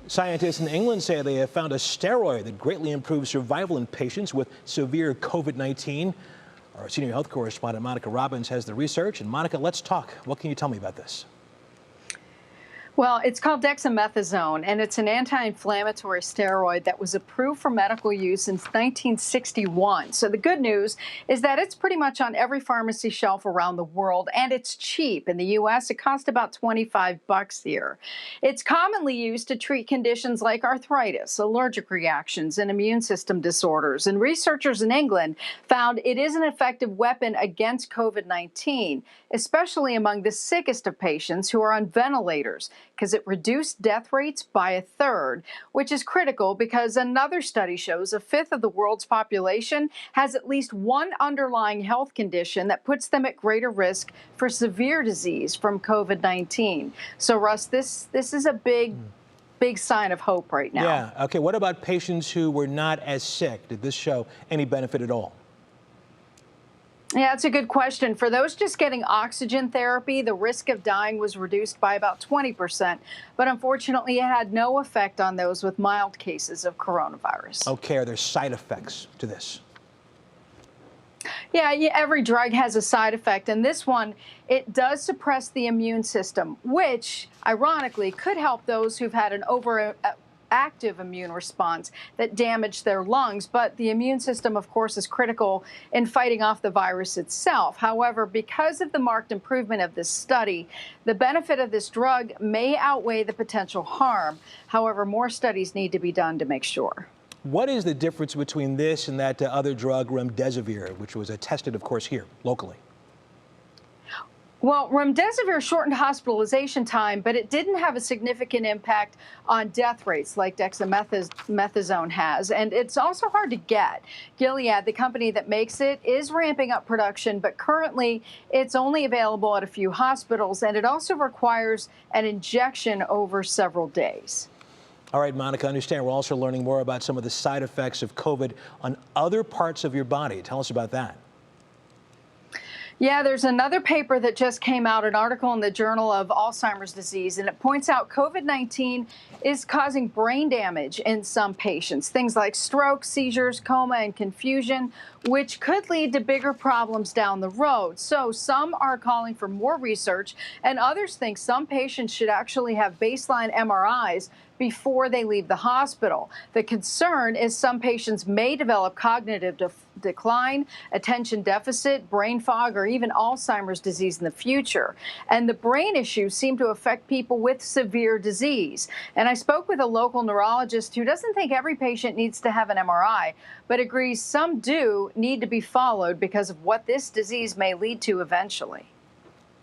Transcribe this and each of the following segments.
Scientists in England say they have found a steroid that greatly improves survival in patients with severe COVID-19. Our senior health correspondent, Monica Robbins, has the research. And Monica, let's talk. What can you tell me about this? Well, it's called dexamethasone, and it's an anti-inflammatory steroid that was approved for medical use since 1961. So the good news is that it's pretty much on every pharmacy shelf around the world, and it's cheap. In the U.S., it costs about $25 here. It's commonly used to treat conditions like arthritis, allergic reactions, and immune system disorders. And researchers in England found it is an effective weapon against COVID-19, especially among the sickest of patients who are on ventilators, because it reduced death rates by 1/3, which is critical because another study shows 1/5 of the world's population has at least one underlying health condition that puts them at greater risk for severe disease from COVID-19. So, Russ, this is a big sign of hope right now. Yeah. Okay. What about patients who were not as sick? Did this show any benefit at all? Yeah, it's a good question. For those just getting oxygen therapy, the risk of dying was reduced by about 20%, but unfortunately it had no effect on those with mild cases of coronavirus. Okay, are there side effects to this? Yeah, every drug has a side effect, and this one, it does suppress the immune system, which ironically could help those who've had an active immune response that damage their lungs. But the immune system, of course, is critical in fighting off the virus itself. However, because of the marked improvement of this study, the benefit of this drug may outweigh the potential harm. However, more studies need to be done to make sure. What is the difference between this and that other drug, remdesivir, which was tested, of course, here locally? Well, remdesivir shortened hospitalization time, but it didn't have a significant impact on death rates like dexamethasone has. And it's also hard to get. Gilead, the company that makes it, is ramping up production, but currently it's only available at a few hospitals, and it also requires an injection over several days. All right, Monica, I understand we're also learning more about some of the side effects of COVID on other parts of your body. Tell us about that. Yeah, there's another paper that just came out, an article in the Journal of Alzheimer's Disease, and it points out COVID-19 is causing brain damage in some patients, things like stroke, seizures, coma, and confusion, which could lead to bigger problems down the road. So some are calling for more research, and others think some patients should actually have baseline MRIs before they leave the hospital. The concern is some patients may develop cognitive decline, attention deficit, brain fog, or even Alzheimer's disease in the future. And the brain issues seem to affect people with severe disease. And I spoke with a local neurologist who doesn't think every patient needs to have an MRI, but agrees some do need to be followed because of what this disease may lead to eventually.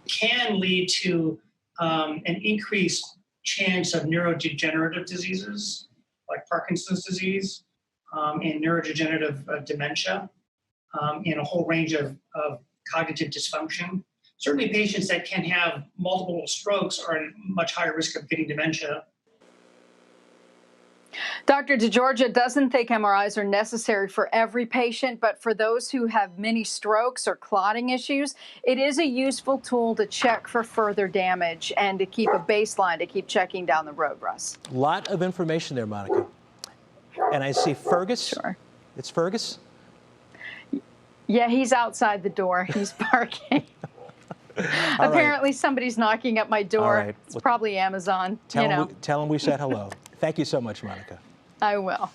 Can lead to an increased chance of neurodegenerative diseases like Parkinson's disease and neurodegenerative dementia and a whole range of cognitive dysfunction. Certainly patients that can have multiple strokes are at much higher risk of getting dementia. Dr. DeGiorgia doesn't think MRIs are necessary for every patient, but for those who have many strokes or clotting issues, it is a useful tool to check for further damage and to keep a baseline, to keep checking down the road, Russ. A lot of information there, Monica. And I see Fergus. Sure. It's Fergus? Yeah, he's outside the door. He's parking. Apparently somebody's knocking at my door. Right. It's probably Amazon. Tell him we said hello. Thank you so much, Monica. I will.